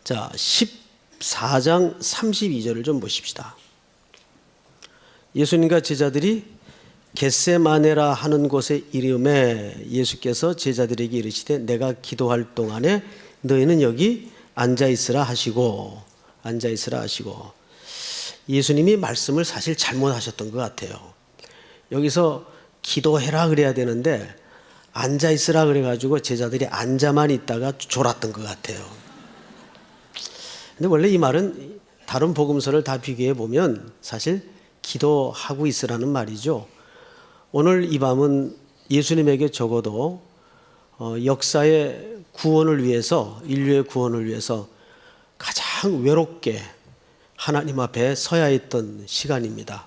자, 14장 32절을 좀 보십시다. 예수님과 제자들이 겟세마네라 하는 곳에 이름에 예수께서 제자들에게 이르시되 내가 기도할 동안에 너희는 여기 앉아 있으라 하시고 예수님이 말씀을 사실 잘못하셨던 것 같아요. 여기서 기도해라 그래야 되는데 앉아 있으라 그래가지고 제자들이 앉아만 있다가 졸았던 것 같아요. 근데 원래 이 말은 다른 복음서를 다 비교해 보면 사실 기도하고 있으라는 말이죠. 오늘 이 밤은 예수님에게 적어도 역사의 구원을 위해서, 인류의 구원을 위해서 가장 외롭게 하나님 앞에 서야 했던 시간입니다.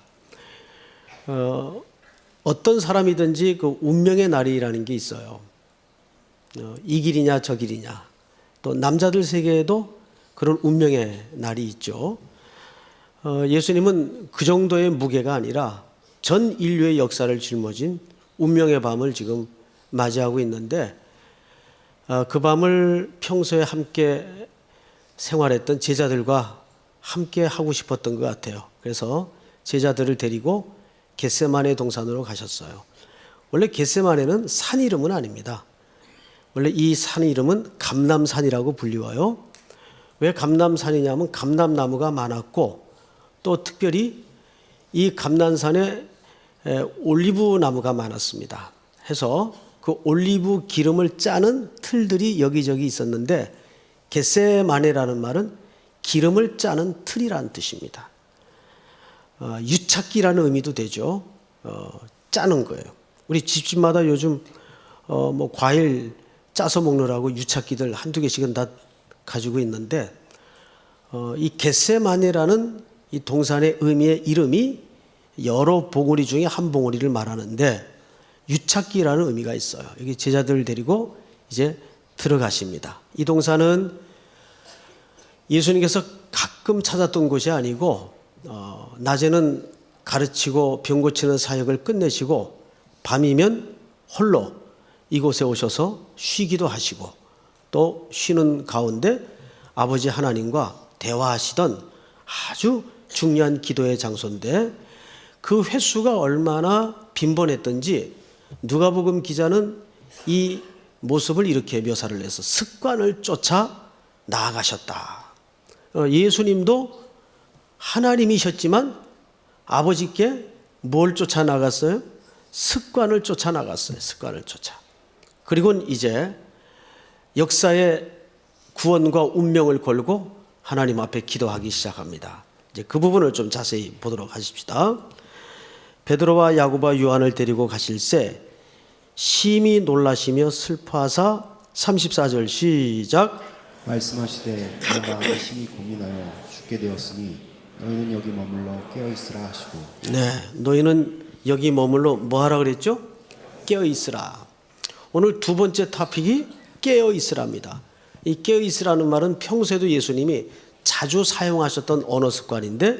어떤 사람이든지 그 운명의 날이라는 게 있어요. 이 길이냐 저 길이냐. 또 남자들 세계에도 그런 운명의 날이 있죠. 예수님은 그 정도의 무게가 아니라 전 인류의 역사를 짊어진 운명의 밤을 지금 맞이하고 있는데 그 밤을 평소에 함께 생활했던 제자들과 함께 하고 싶었던 것 같아요. 그래서 제자들을 데리고 겟세마네 동산으로 가셨어요. 원래 겟세마네는 산 이름은 아닙니다. 원래 이 산 이름은 감람산이라고 불리워요. 왜 감람산이냐면 감람나무가 많았고 또 특별히 이 감람산에 올리브 나무가 많았습니다. 해서 그 올리브 기름을 짜는 틀들이 여기저기 있었는데 겟세마네라는 말은 기름을 짜는 틀이라는 뜻입니다. 유착기라는 의미도 되죠. 짜는 거예요. 우리 집집마다 요즘 뭐 과일 짜서 먹느라고 유착기들 한두 개씩은 다 가지고 있는데 이 겟세마네라는 이 동산의 의미의 이름이 여러 봉우리 중에 한 봉우리를 말하는데 유착기라는 의미가 있어요. 여기 제자들을 데리고 이제 들어가십니다. 이 동산은 예수님께서 가끔 찾았던 곳이 아니고 낮에는 가르치고 병 고치는 사역을 끝내시고 밤이면 홀로 이곳에 오셔서 쉬기도 하시고 또 쉬는 가운데 아버지 하나님과 대화하시던 아주 중요한 기도의 장소인데 그 횟수가 얼마나 빈번했던지 누가복음 기자는 이 모습을 이렇게 묘사를 해서 습관을 쫓아 나아가셨다. 예수님도 하나님이셨지만 아버지께 뭘 쫓아 나갔어요? 습관을 쫓아 나갔어요. 습관을 쫓아. 그리고 이제 역사의 구원과 운명을 걸고 하나님 앞에 기도하기 시작합니다. 이제 그 부분을 좀 자세히 보도록 하십시다. 베드로와 야고보와 요한을 데리고 가실새 심히 놀라시며 슬퍼하사 34절 시작. 말씀하시되 내 마음이 심히 고민하여 죽게 되었으니 너희는 여기 머물러 깨어 있으라 하시고. 네, 너희는 여기 머물러 뭐 하라 그랬죠? 깨어 있으라. 오늘 두 번째 토픽이 깨어 있으라입니다. 이 깨어 있으라는 말은 평소에도 예수님이 자주 사용하셨던 언어 습관인데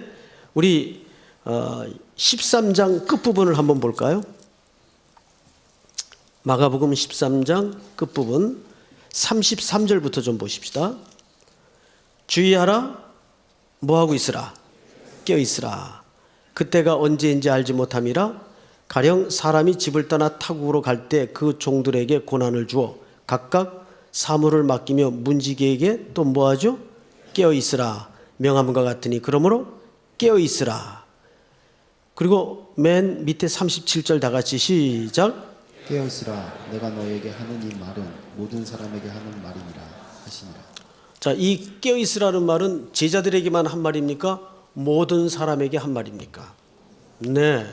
우리 13장 끝부분을 한번 볼까요? 마가복음 13장 끝부분 33절부터 좀 보십시다. 주의하라, 뭐하고 있으라? 깨어 있으라. 그때가 언제인지 알지 못함이라. 가령 사람이 집을 떠나 타국으로 갈 때 그 종들에게 고난을 주어 각각 사물을 맡기며 문지기에게 또 뭐하죠? 깨어 있으라 명함과 같으니 그러므로 깨어 있으라. 그리고 맨 밑에 37절 다 같이 시작. 깨어 있으라 내가 너에게 하는 이 말은 모든 사람에게 하는 말이니라 하시니라. 자, 이 깨어 있으라는 말은 제자들에게만 한 말입니까? 모든 사람에게 한 말입니까? 네,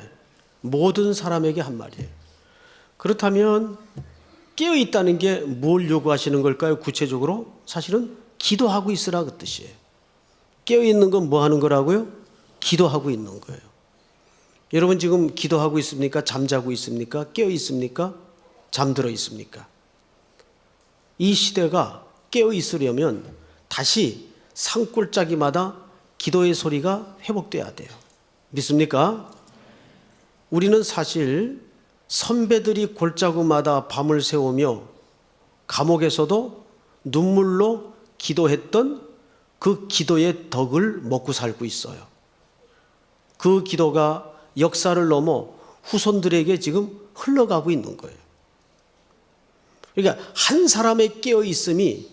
모든 사람에게 한 말이에요. 그렇다면 깨어 있다는 게 뭘 요구하시는 걸까요? 구체적으로 사실은 기도하고 있으라 그 뜻이에요. 깨어 있는 건 뭐 하는 거라고요? 기도하고 있는 거예요. 여러분 지금 기도하고 있습니까? 잠자고 있습니까? 깨어 있습니까? 잠들어 있습니까? 이 시대가 깨어 있으려면 다시 산골짜기마다 기도의 소리가 회복돼야 돼요. 믿습니까? 우리는 사실 선배들이 골짜기마다 밤을 새우며 감옥에서도 눈물로 기도했던 그 기도의 덕을 먹고 살고 있어요. 그 기도가 역사를 넘어 후손들에게 지금 흘러가고 있는 거예요. 그러니까 한 사람의 깨어 있음이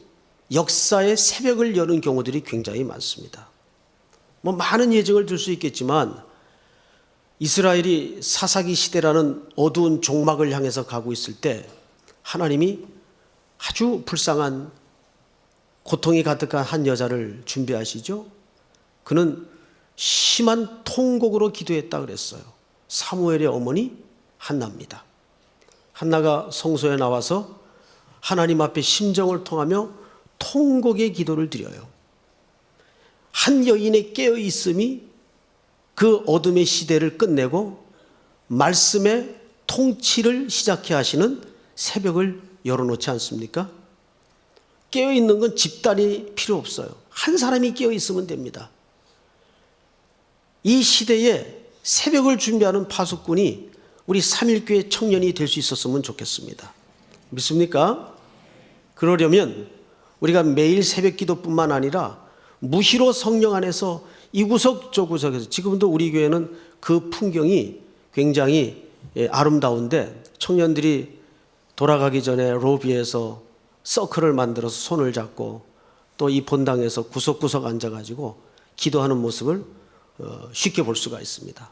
역사의 새벽을 여는 경우들이 굉장히 많습니다. 뭐 많은 예정을 들 수 있겠지만 이스라엘이 사사기 시대라는 어두운 종막을 향해서 가고 있을 때 하나님이 아주 불쌍한 고통이 가득한 한 여자를 준비하시죠. 그는 심한 통곡으로 기도했다 그랬어요. 사무엘의 어머니 한나입니다. 한나가 성소에 나와서 하나님 앞에 심정을 통하며 통곡의 기도를 드려요. 한 여인의 깨어 있음이 그 어둠의 시대를 끝내고 말씀의 통치를 시작해 하시는 새벽을 열어놓지 않습니까? 깨어 있는 건 집단이 필요 없어요. 한 사람이 깨어 있으면 됩니다. 이 시대에 새벽을 준비하는 파수꾼이 우리 삼일교회 청년이 될 수 있었으면 좋겠습니다. 믿습니까? 그러려면 우리가 매일 새벽 기도뿐만 아니라 무희로 성령 안에서 이 구석 저 구석에서, 지금도 우리 교회는 그 풍경이 굉장히 아름다운데 청년들이 돌아가기 전에 로비에서 서클을 만들어서 손을 잡고 또 이 본당에서 구석구석 앉아가지고 기도하는 모습을 쉽게 볼 수가 있습니다.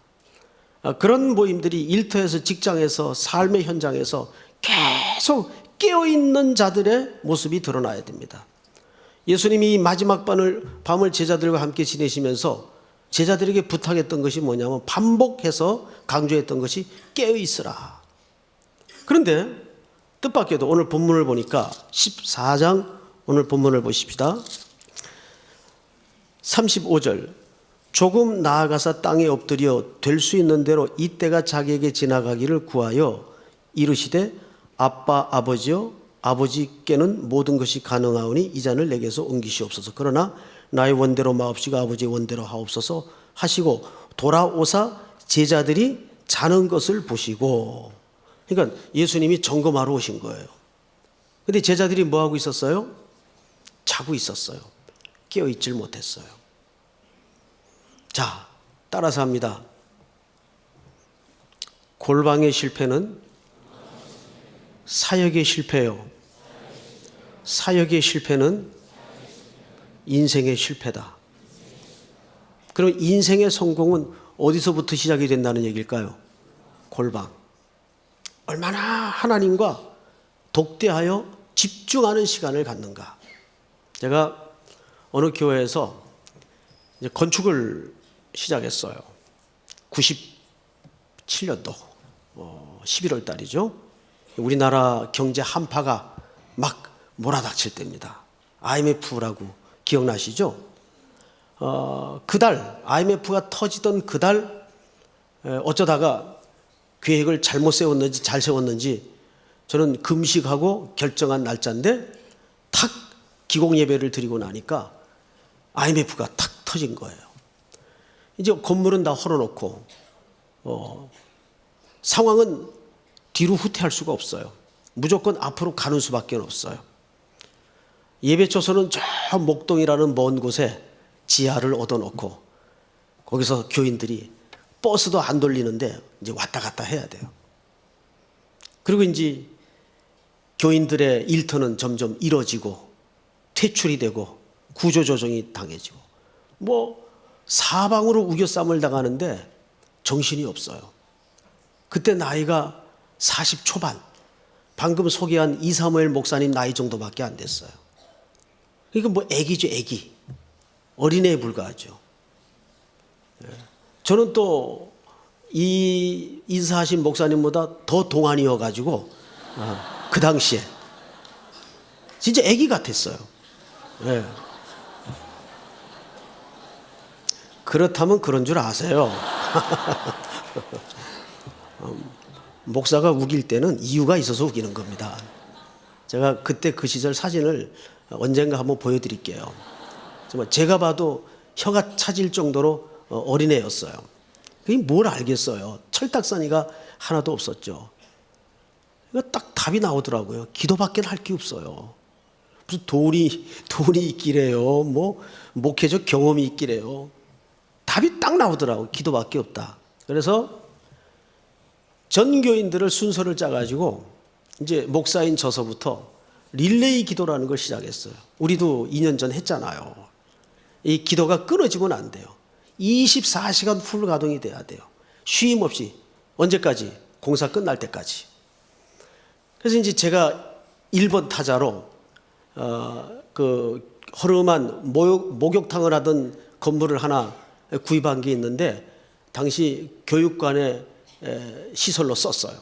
그런 모임들이 일터에서, 직장에서, 삶의 현장에서 계속 깨어있는 자들의 모습이 드러나야 됩니다. 예수님이 이 마지막 밤을 제자들과 함께 지내시면서 제자들에게 부탁했던 것이 뭐냐면 반복해서 강조했던 것이 깨어있으라. 그런데 뜻밖에도 오늘 본문을 보니까 14장 오늘 본문을 보십시다. 35절, 조금 나아가서 땅에 엎드려 될 수 있는 대로 이때가 자기에게 지나가기를 구하여 이르시되 아빠 아버지여, 아버지께는 모든 것이 가능하오니 이 잔을 내게서 옮기시옵소서. 그러나 나의 원대로 마옵시고 아버지의 원대로 하옵소서 하시고 돌아오사 제자들이 자는 것을 보시고, 그러니까 예수님이 점검하러 오신 거예요. 그런데 제자들이 뭐 하고 있었어요? 자고 있었어요. 깨어있질 못했어요. 자, 따라서 합니다. 골방의 실패는 사역의 실패요. 사역의 실패는 인생의 실패다. 그럼 인생의 성공은 어디서부터 시작이 된다는 얘기일까요? 골방. 얼마나 하나님과 독대하여 집중하는 시간을 갖는가. 제가 어느 교회에서 이제 건축을 시작했어요. 97년도 11월 달이죠. 우리나라 경제 한파가 막 몰아닥칠 때입니다. IMF라고 기억나시죠? 그달 IMF가 터지던 그달 어쩌다가 계획을 잘못 세웠는지 잘 세웠는지 저는 금식하고 결정한 날짜인데 탁 기공예배를 드리고 나니까 IMF가 탁 터진 거예요. 이제 건물은 다 헐어놓고 상황은 뒤로 후퇴할 수가 없어요. 무조건 앞으로 가는 수밖에 없어요. 예배초소는 저 목동이라는 먼 곳에 지하를 얻어놓고 거기서 교인들이 버스도 안 돌리는데 이제 왔다 갔다 해야 돼요. 그리고 이제 교인들의 일터는 점점 이뤄지고 퇴출이 되고 구조조정이 당해지고 뭐 사방으로 우겨쌈을 당하는데 정신이 없어요. 그때 나이가 40 초반, 방금 소개한 이사무엘 목사님 나이 정도밖에 안 됐어요. 그러니까 뭐 애기죠, 애기. 어린애에 불과하죠. 저는 또 이 인사하신 목사님보다 더 동안이어가지고 그 당시에 진짜 애기 같았어요. 네. 그렇다면 그런 줄 아세요. 목사가 우길 때는 이유가 있어서 우기는 겁니다. 제가 그때 그 시절 사진을 언젠가 한번 보여드릴게요. 정말 제가 봐도 혀가 차질 정도로 어린애였어요. 그게 뭘 알겠어요. 철딱서니가 하나도 없었죠. 딱 답이 나오더라고요. 기도밖에 할 게 없어요. 무슨 돈이 있기래요. 뭐 목회적 경험이 있기래요. 답이 딱 나오더라고. 기도밖에 없다. 그래서 전 교인들을 순서를 짜가지고 이제 목사인 저서부터 릴레이 기도라는 걸 시작했어요. 우리도 2년 전 했잖아요. 이 기도가 끊어지면 안 돼요. 24시간 풀 가동이 돼야 돼요. 쉼 없이. 언제까지? 공사 끝날 때까지. 그래서 이제 제가 1번 타자로 그 허름한 목욕탕을 하던 건물을 하나 구입한 게 있는데 당시 교육관의 시설로 썼어요.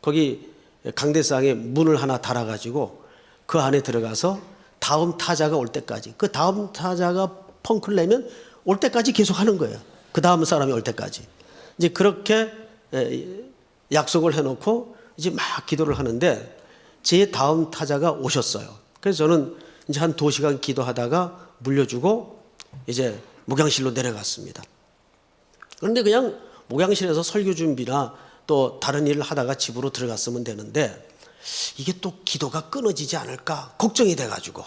거기 강대상에 문을 하나 달아가지고 그 안에 들어가서 다음 타자가 올 때까지, 그 다음 타자가 펑크를 내면 올 때까지 계속 하는 거예요. 그 다음 사람이 올 때까지. 이제 그렇게 약속을 해놓고 이제 막 기도를 하는데 제 다음 타자가 오셨어요. 그래서 저는 이제 한 2시간 기도하다가 물려주고 이제 목양실로 내려갔습니다. 그런데 그냥 목양실에서 설교 준비나 또 다른 일을 하다가 집으로 들어갔으면 되는데 이게 또 기도가 끊어지지 않을까 걱정이 돼가지고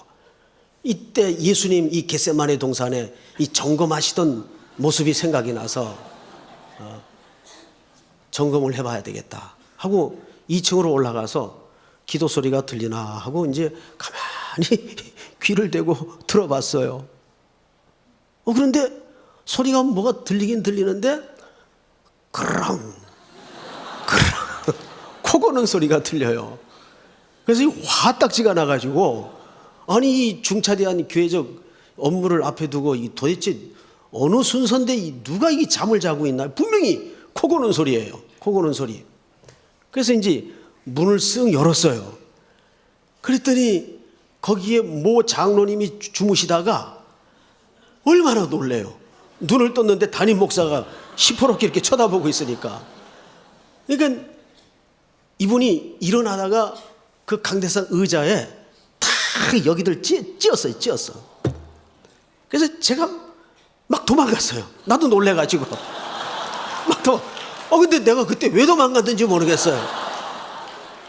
이때 예수님 이 겟세마네 동산에 이 점검하시던 모습이 생각이 나서 점검을 해봐야 되겠다 하고 2층으로 올라가서 기도 소리가 들리나 하고 이제 가만히 귀를 대고 들어봤어요. 그런데 소리가 뭐가 들리긴 들리는데 그랑 코 고는 소리가 들려요. 그래서 이 화딱지가 나가지고 아니 이 중차대한 교회적 업무를 앞에 두고 이 도대체 어느 순서인데 누가 이 잠을 자고 있나? 분명히 코 고는 소리예요. 코 고는 소리. 그래서 이제 문을 쓱 열었어요. 그랬더니 거기에 모 장로님이 주무시다가 얼마나 놀래요. 눈을 떴는데 담임 목사가 시퍼렇게 이렇게 쳐다보고 있으니까. 그러니까 이분이 일어나다가 그 강대상 의자에 다 여기들 찧었어요. 그래서 제가 막 도망갔어요. 나도 놀래가지고. 근데 내가 그때 왜 도망갔는지 모르겠어요.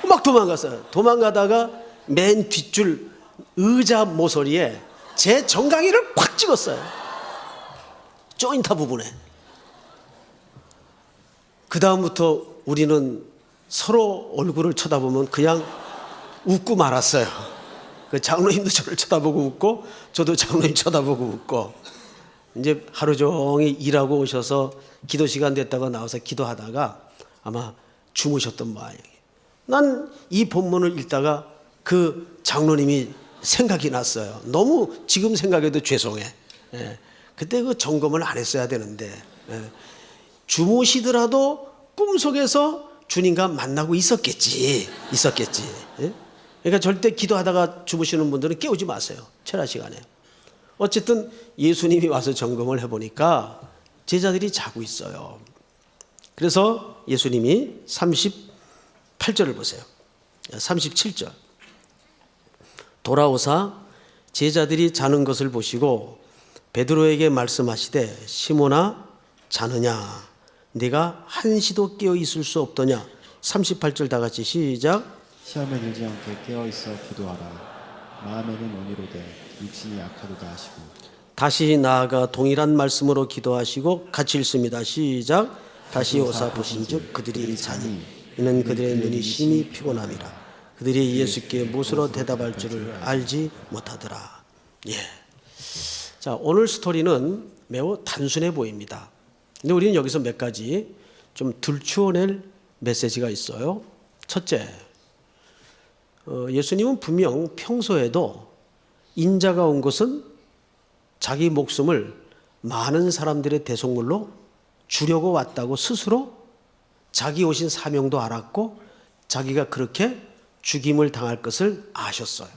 막 도망갔어요. 도망가다가 맨 뒷줄 의자 모서리에 제 정강이를 콱 찍었어요. 조인트 부분에. 그 다음부터 우리는 서로 얼굴을 쳐다보면 그냥 웃고 말았어요. 그 장로님도 저를 쳐다보고 웃고 저도 장로님 쳐다보고 웃고 이제 하루 종일 일하고 오셔서 기도 시간 됐다고 나와서 기도하다가 아마 주무셨던 모양이에요. 난 이 본문을 읽다가 그 장로님이 생각이 났어요. 너무 지금 생각해도 죄송해. 그때 그 점검을 안 했어야 되는데 주무시더라도 꿈속에서 주님과 만나고 있었겠지. 그러니까 절대 기도하다가 주무시는 분들은 깨우지 마세요. 철야 시간에. 어쨌든 예수님이 와서 점검을 해보니까 제자들이 자고 있어요. 그래서 예수님이 38절을 보세요. 37절. 돌아오사 제자들이 자는 것을 보시고 베드로에게 말씀하시되 시몬아 자느냐 네가 한시도 깨어 있을 수 없더냐. 38절 다 같이 시작. 시험에 들지 않게 깨어 있어 기도하라. 마음에는 원이로되 육신이 약하도다 하시고. 다시 나아가 동일한 말씀으로 기도하시고 같이 읽습니다. 시작. 다시 오사 보신즉 그들이 자니 이는 그들의 눈이 심히 피곤함이라. 그들이 예수께 무엇으로 대답할 줄을 알지 못하더라. 자, 오늘 스토리는 매우 단순해 보입니다. 근데 우리는 여기서 몇 가지 좀 들추어낼 메시지가 있어요. 첫째, 예수님은 분명 평소에도 인자가 온 것은 자기 목숨을 많은 사람들의 대속물로 주려고 왔다고 스스로 자기 오신 사명도 알았고 자기가 그렇게 죽임을 당할 것을 아셨어요.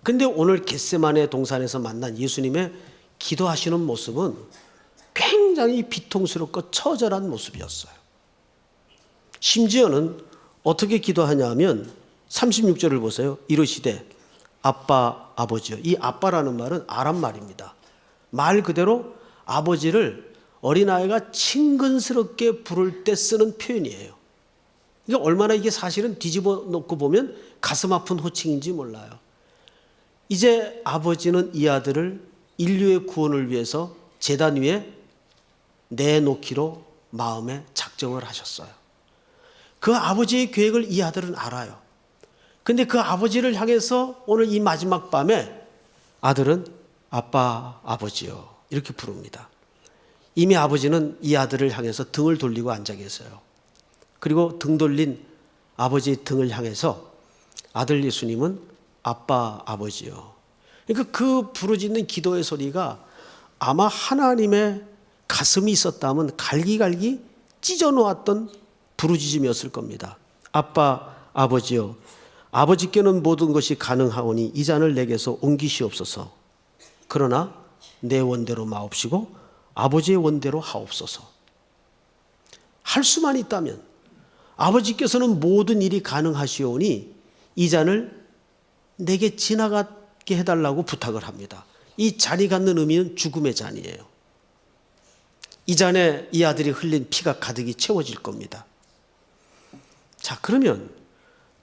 근데 오늘 겟세마네 동산에서 만난 예수님의 기도하시는 모습은 굉장히 비통스럽고 처절한 모습이었어요. 심지어는 어떻게 기도하냐면 36절을 보세요. 이르시되 아빠 아버지요. 이 아빠라는 말은 아람 말입니다. 말 그대로 아버지를 어린아이가 친근스럽게 부를 때 쓰는 표현이에요. 그러니까 얼마나 이게 사실은 뒤집어 놓고 보면 가슴 아픈 호칭인지 몰라요. 이제 아버지는 이 아들을 인류의 구원을 위해서 제단 위에 내놓기로 마음에 작정을 하셨어요. 그 아버지의 계획을 이 아들은 알아요. 근데 그 아버지를 향해서 오늘 이 마지막 밤에 아들은 아빠, 아버지요 이렇게 부릅니다. 이미 아버지는 이 아들을 향해서 등을 돌리고 앉아 계세요. 그리고 등 돌린 아버지의 등을 향해서 아들 예수님은 아빠, 아버지요. 그러니까 그 부르짖는 기도의 소리가 아마 하나님의 가슴이 있었다면 갈기갈기 찢어 놓았던 부르짖음이었을 겁니다. 아빠, 아버지요. 아버지께는 모든 것이 가능하오니 이 잔을 내게서 옮기시옵소서. 그러나 내 원대로 마옵시고 아버지의 원대로 하옵소서. 할 수만 있다면 아버지께서는 모든 일이 가능하시오니 이 잔을 내게 지나가게 해달라고 부탁을 합니다. 이 잔이 갖는 의미는 죽음의 잔이에요. 이 잔에 이 아들이 흘린 피가 가득히 채워질 겁니다. 자, 그러면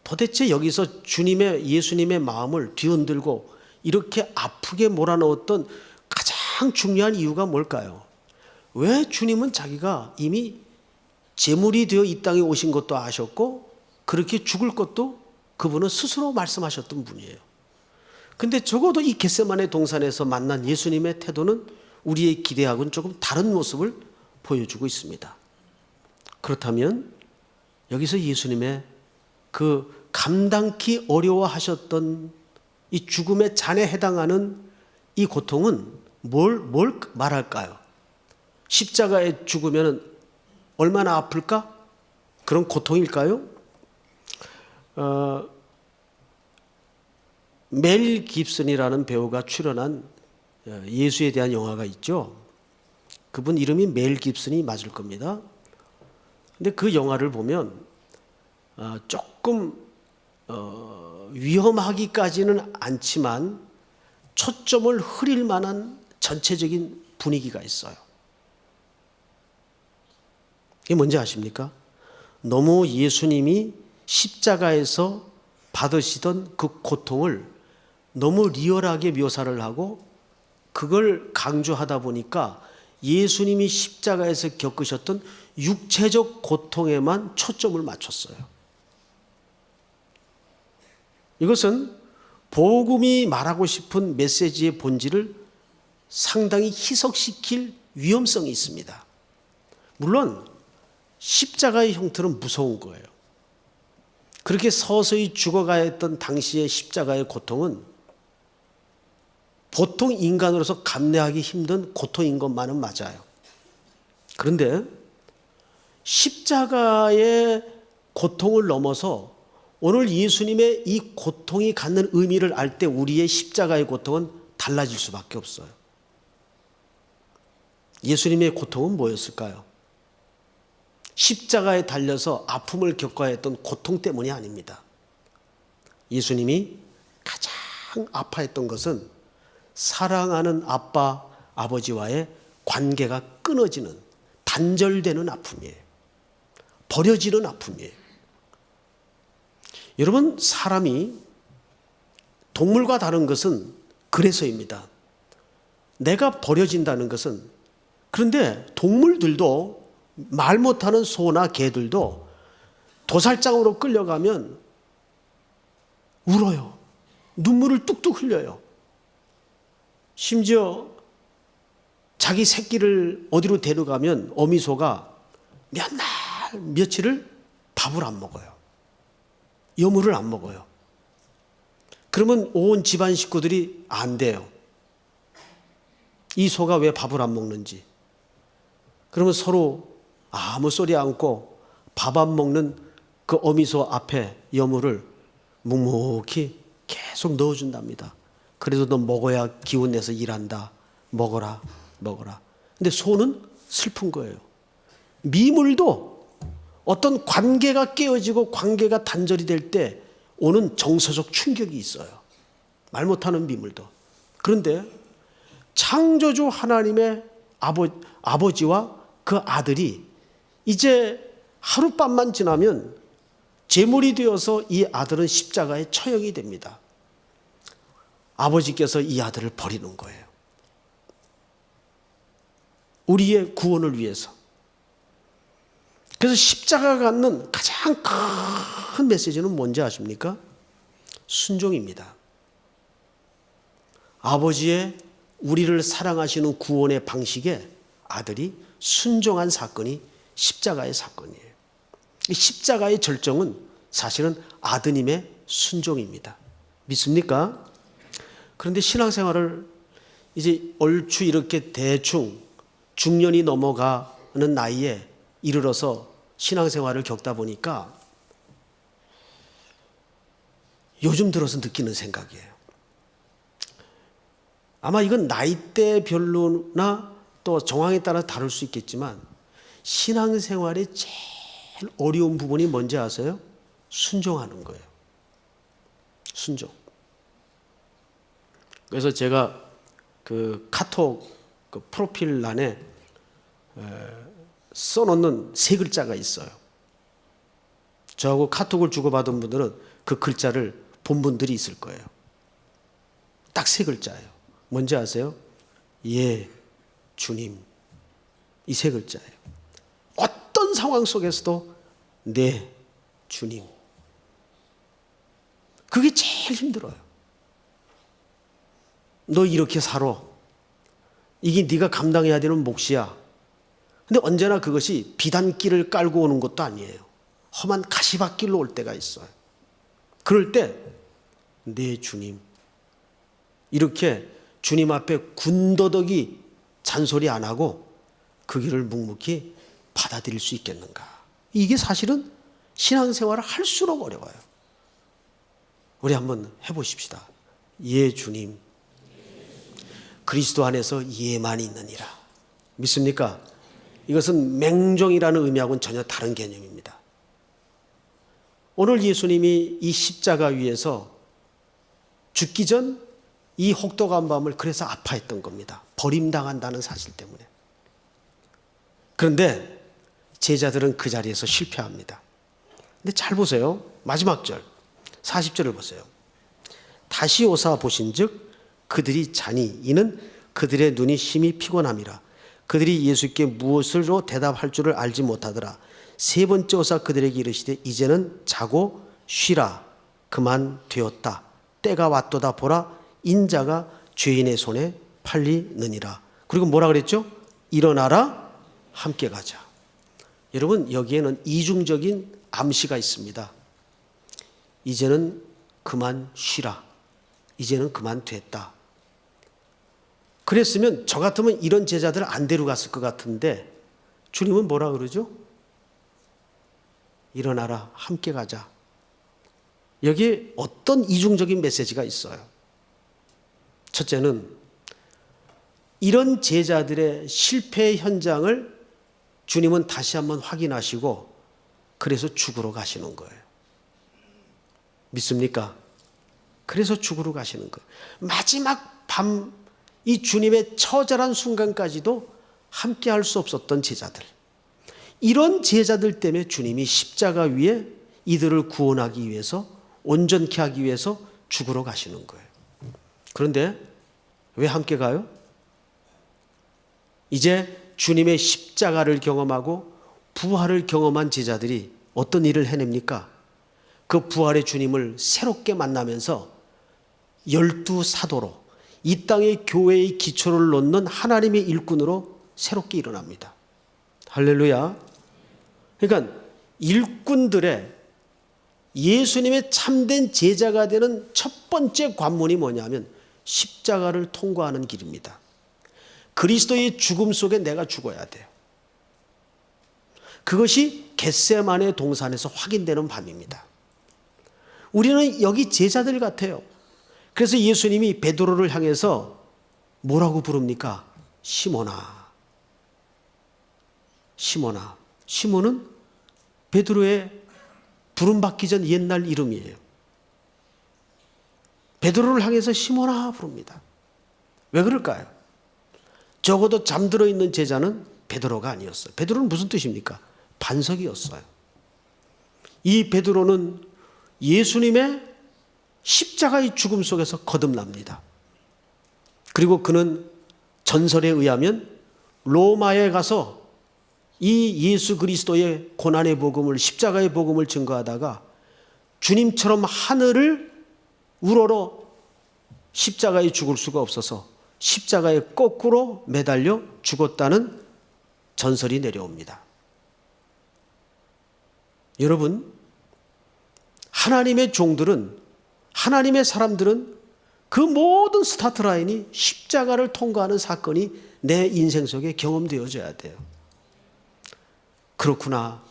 도대체 여기서 예수님의 마음을 뒤흔들고 이렇게 아프게 몰아넣었던 가장 중요한 이유가 뭘까요? 왜 주님은 자기가 이미 제물이 되어 이 땅에 오신 것도 아셨고 그렇게 죽을 것도 그분은 스스로 말씀하셨던 분이에요. 근데 적어도 이 겟세마네 동산에서 만난 예수님의 태도는 우리의 기대하고는 조금 다른 모습을 보여주고 있습니다. 그렇다면 여기서 예수님의 그 감당기 어려워하셨던 이 죽음의 잔에 해당하는 이 고통은 뭘 말할까요? 십자가에 죽으면 얼마나 아플까? 그런 고통일까요? 멜 깁슨이라는 배우가 출연한 예수에 대한 영화가 있죠. 그분 이름이 멜 깁슨이 맞을 겁니다. 근데 그 영화를 보면 조금 위험하기까지는 않지만 초점을 흐릴 만한 전체적인 분위기가 있어요. 이게 뭔지 아십니까? 너무 예수님이 십자가에서 받으시던 그 고통을 너무 리얼하게 묘사를 하고 그걸 강조하다 보니까 예수님이 십자가에서 겪으셨던 육체적 고통에만 초점을 맞췄어요. 이것은 복음이 말하고 싶은 메시지의 본질을 상당히 희석시킬 위험성이 있습니다. 물론 십자가의 형태는 무서운 거예요. 그렇게 서서히 죽어가야 했던 당시의 십자가의 고통은 보통 인간으로서 감내하기 힘든 고통인 것만은 맞아요. 그런데 십자가의 고통을 넘어서 오늘 예수님의 이 고통이 갖는 의미를 알 때 우리의 십자가의 고통은 달라질 수밖에 없어요. 예수님의 고통은 뭐였을까요? 십자가에 달려서 아픔을 겪어야 했던 고통 때문이 아닙니다. 예수님이 가장 아파했던 것은 사랑하는 아빠, 아버지와의 관계가 끊어지는, 단절되는 아픔이에요. 버려지는 아픔이에요. 여러분, 사람이 동물과 다른 것은 그래서입니다. 내가 버려진다는 것은, 그런데 동물들도 말 못하는 소나 개들도 도살장으로 끌려가면 울어요. 눈물을 뚝뚝 흘려요. 심지어 자기 새끼를 어디로 데려가면 어미소가 몇 날, 며칠을 밥을 안 먹어요. 여물을 안 먹어요. 그러면 온 집안 식구들이 안 돼요. 이 소가 왜 밥을 안 먹는지. 그러면 서로 아무 소리 않고 밥 안 먹는 그 어미소 앞에 여물을 묵묵히 계속 넣어준답니다. 그래도 너 먹어야 기운 내서 일한다. 먹어라, 먹어라. 근데 소는 슬픈 거예요. 미물도 어떤 관계가 깨어지고 관계가 단절이 될 때 오는 정서적 충격이 있어요. 말 못하는 미물도. 그런데 창조주 하나님의 아버지와 그 아들이 이제 하룻밤만 지나면 제물이 되어서 이 아들은 십자가의 처형이 됩니다. 아버지께서 이 아들을 버리는 거예요. 우리의 구원을 위해서. 그래서 십자가가 갖는 가장 큰 메시지는 뭔지 아십니까? 순종입니다. 아버지의 우리를 사랑하시는 구원의 방식에 아들이 순종한 사건이 십자가의 사건이에요. 이 십자가의 절정은 사실은 아드님의 순종입니다. 믿습니까? 그런데 신앙생활을 이제 얼추 이렇게 대충 중년이 넘어가는 나이에 이르러서 신앙생활을 겪다 보니까 요즘 들어서 느끼는 생각이에요. 아마 이건 나이대별로나 또 정황에 따라 다를 수 있겠지만 신앙생활의 제일 어려운 부분이 뭔지 아세요? 순종하는 거예요. 순종. 그래서 제가 그 카톡 그 프로필란에 써놓는 세 글자가 있어요. 저하고 카톡을 주고받은 분들은 그 글자를 본 분들이 있을 거예요. 딱 세 글자예요. 뭔지 아세요? 예, 주님. 이 세 글자예요. 어떤 상황 속에서도 네, 주님. 그게 제일 힘들어요. 너 이렇게 살아. 이게 네가 감당해야 되는 몫이야. 근데 언제나 그것이 비단길을 깔고 오는 것도 아니에요. 험한 가시밭길로 올 때가 있어요. 그럴 때 네 주님. 이렇게 주님 앞에 군더더기 잔소리 안 하고 그 길을 묵묵히 받아들일 수 있겠는가. 이게 사실은 신앙생활을 할수록 어려워요. 우리 한번 해보십시다. 예 주님. 그리스도 안에서 예만이 있느니라. 믿습니까? 이것은 맹종이라는 의미하고는 전혀 다른 개념입니다. 오늘 예수님이 이 십자가 위에서 죽기 전 이 혹독한 밤을 그래서 아파했던 겁니다. 버림당한다는 사실 때문에. 그런데 제자들은 그 자리에서 실패합니다. 근데 잘 보세요. 마지막 절 40절을 보세요. 다시 오사 보신즉 그들이 자니 이는 그들의 눈이 심히 피곤함이라. 그들이 예수께 무엇으로 대답할 줄을 알지 못하더라. 세 번째 오사 그들에게 이르시되 이제는 자고 쉬라. 그만 되었다. 때가 왔도다. 보라 인자가 죄인의 손에 팔리느니라. 그리고 뭐라 그랬죠? 일어나라 함께 가자. 여러분 여기에는 이중적인 암시가 있습니다. 이제는 그만 쉬라. 이제는 그만 됐다. 그랬으면 저 같으면 이런 제자들을 안 데려갔을 것 같은데 주님은 뭐라 그러죠? 일어나라 함께 가자. 여기에 어떤 이중적인 메시지가 있어요. 첫째는 이런 제자들의 실패 현장을 주님은 다시 한번 확인하시고 그래서 죽으러 가시는 거예요. 믿습니까? 그래서 죽으러 가시는 거예요. 마지막 밤 이 주님의 처절한 순간까지도 함께 할 수 없었던 제자들. 이런 제자들 때문에 주님이 십자가 위에 이들을 구원하기 위해서 온전케 하기 위해서 죽으러 가시는 거예요. 그런데 왜 함께 가요? 이제 주님의 십자가를 경험하고 부활을 경험한 제자들이 어떤 일을 해냅니까? 그 부활의 주님을 새롭게 만나면서 12사도로 이 땅의 교회의 기초를 놓는 하나님의 일꾼으로 새롭게 일어납니다. 할렐루야. 그러니까 일꾼들의 예수님의 참된 제자가 되는 첫 번째 관문이 뭐냐면 십자가를 통과하는 길입니다. 그리스도의 죽음 속에 내가 죽어야 돼요. 그것이 겟세마네 동산에서 확인되는 밤입니다. 우리는 여기 제자들 같아요. 그래서 예수님이 베드로를 향해서 뭐라고 부릅니까? 시몬아. 시몬아. 시몬은 베드로의 부름받기 전 옛날 이름이에요. 베드로를 향해서 시몬아 부릅니다. 왜 그럴까요? 적어도 잠들어 있는 제자는 베드로가 아니었어요. 베드로는 무슨 뜻입니까? 반석이었어요. 이 베드로는 예수님의 십자가의 죽음 속에서 거듭납니다. 그리고 그는 전설에 의하면 로마에 가서 이 예수 그리스도의 고난의 복음을, 십자가의 복음을 증거하다가 주님처럼 하늘을 우러러 십자가에 죽을 수가 없어서 십자가에 거꾸로 매달려 죽었다는 전설이 내려옵니다. 여러분, 하나님의 종들은, 하나님의 사람들은 그 모든 스타트 라인이 십자가를 통과하는 사건이 내 인생 속에 경험되어져야 돼요. 그렇구나.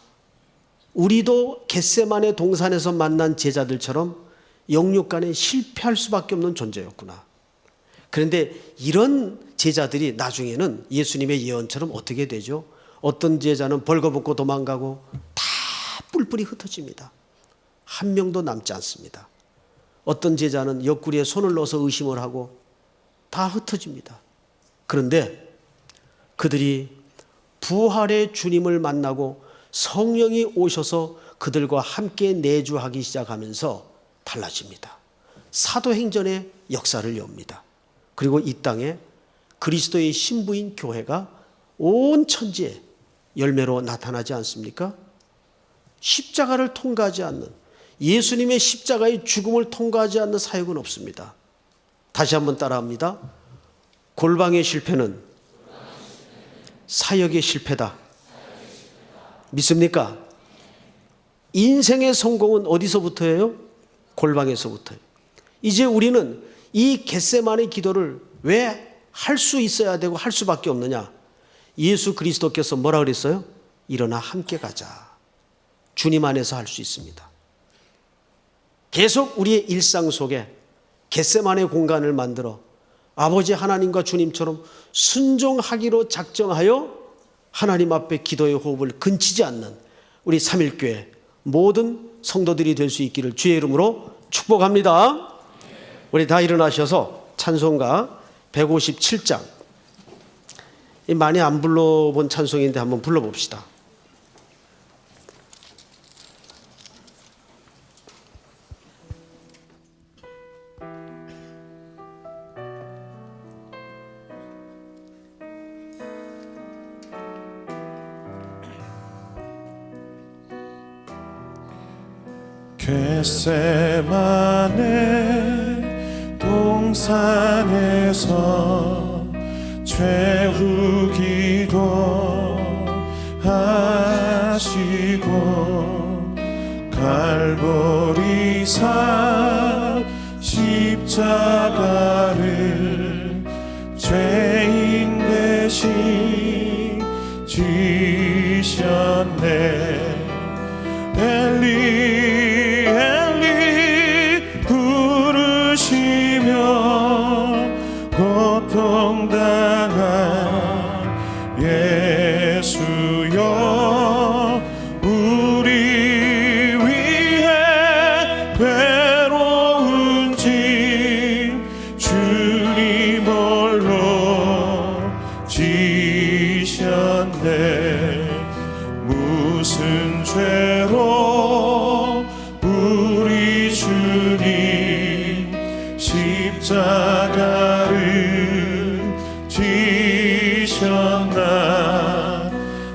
우리도 겟세마네 동산에서 만난 제자들처럼 영육간에 실패할 수밖에 없는 존재였구나. 그런데 이런 제자들이 나중에는 예수님의 예언처럼 어떻게 되죠? 어떤 제자는 벌거벗고 도망가고 다 뿔뿔이 흩어집니다. 한 명도 남지 않습니다. 어떤 제자는 옆구리에 손을 넣어서 의심을 하고 다 흩어집니다. 그런데 그들이 부활의 주님을 만나고 성령이 오셔서 그들과 함께 내주하기 시작하면서 달라집니다. 사도행전의 역사를 엽니다. 그리고 이 땅에 그리스도의 신부인 교회가 온 천지에 열매로 나타나지 않습니까? 십자가를 통과하지 않는, 예수님의 십자가의 죽음을 통과하지 않는 사역은 없습니다. 다시 한번 따라합니다. 골방의 실패는 사역의 실패다. 믿습니까? 인생의 성공은 어디서부터예요? 골방에서부터예요. 이제 우리는 이 겟세마네 기도를 왜 할 수 있어야 되고 할 수밖에 없느냐? 예수 그리스도께서 뭐라 그랬어요? 일어나 함께 가자. 주님 안에서 할 수 있습니다. 계속 우리의 일상 속에 겟세마네 공간을 만들어 아버지 하나님과 주님처럼 순종하기로 작정하여 하나님 앞에 기도의 호흡을 근치지 않는 우리 삼일교회 모든 성도들이 될 수 있기를 주의 이름으로 축복합니다. 우리 다 일어나셔서 찬송가 157장, 많이 안 불러본 찬송인데 한번 불러봅시다. 겟세마네 동산에서 최후 기도하시고 갈보리산 십자가를 죄인 대신 지셨네. 엘리 엘리 부르시며 고통당한 예수여 우리 위해 괴로운 짐 주님 홀로 지셨네. 무슨 죄로 우리 주님 십자가를 지셨나.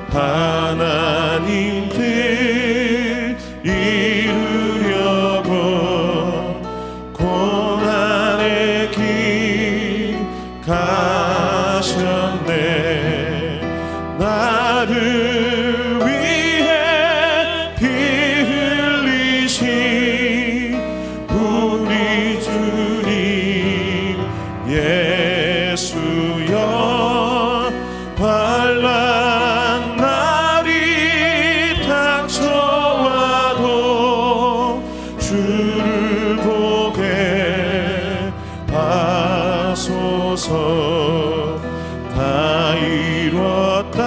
하나님 뜻 이루려고 고난의 길 가셨네. 나를 위해 피 흘리신 우리 주님 예수여 환난 날이 닥쳐와도 주를 보게 하소서. 다 이뤘다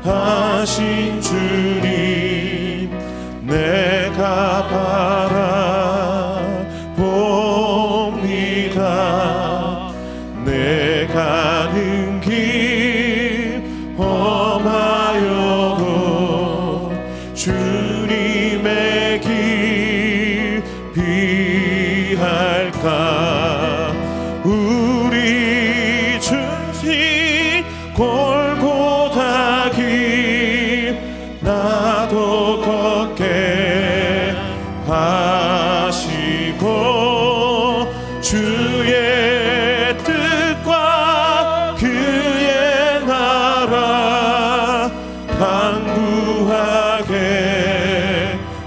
하신 주님 내가 바라봅니다. 내 가는 길 험하여도 주님 주의 뜻과 그의 나라 강구하게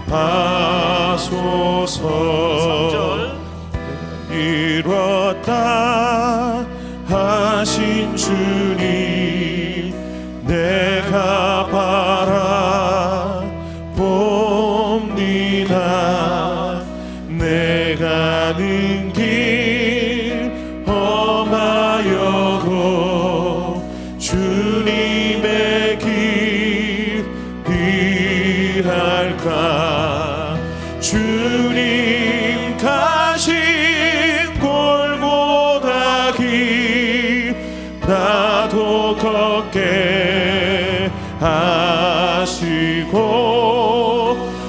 하소서. 이뤘다 하신 주님 내가 바라봅니다. 내 가는 길 험하여도 주님의 길 비할까. 주님 가신 골고다 길 나도 걷게 하시고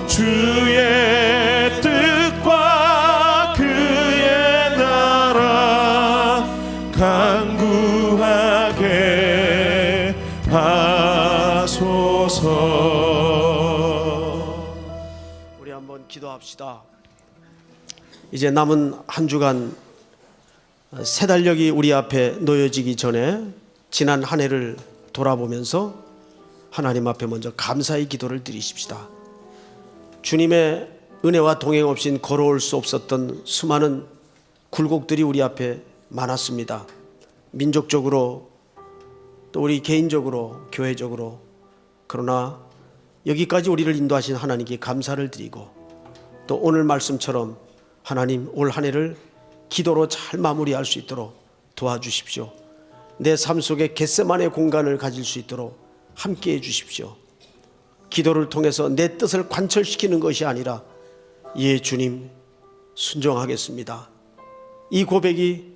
주의 뜻과 그의 나라 강구하게 하소서. 우리 한번 기도합시다. 이제 남은 한 주간 새 달력이 우리 앞에 놓여지기 전에 지난 한 해를 돌아보면서 하나님 앞에 먼저 감사의 기도를 드리십시다. 주님의 은혜와 동행 없인 걸어올 수 없었던 수많은 굴곡들이 우리 앞에 많았습니다. 민족적으로 또 우리 개인적으로 교회적으로. 그러나 여기까지 우리를 인도하신 하나님께 감사를 드리고 또 오늘 말씀처럼 하나님 올 한 해를 기도로 잘 마무리할 수 있도록 도와주십시오. 내 삶 속에 겟세마네 공간을 가질 수 있도록 함께해 주십시오. 기도를 통해서 내 뜻을 관철시키는 것이 아니라 예 주님 순종하겠습니다. 이 고백이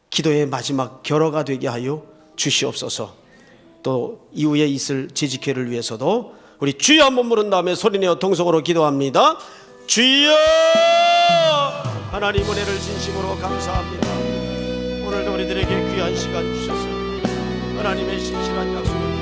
기도의 마지막 결어가 되게 하여 주시옵소서. 또 이후에 있을 재직회를 위해서도 우리 주여 한번 부른 다음에 소리내어 통성으로 기도합니다. 주여! 하나님 은혜를 진심으로 감사합니다. 오늘도 우리들에게 귀한 시간 주셔서 하나님의 신실한 약속을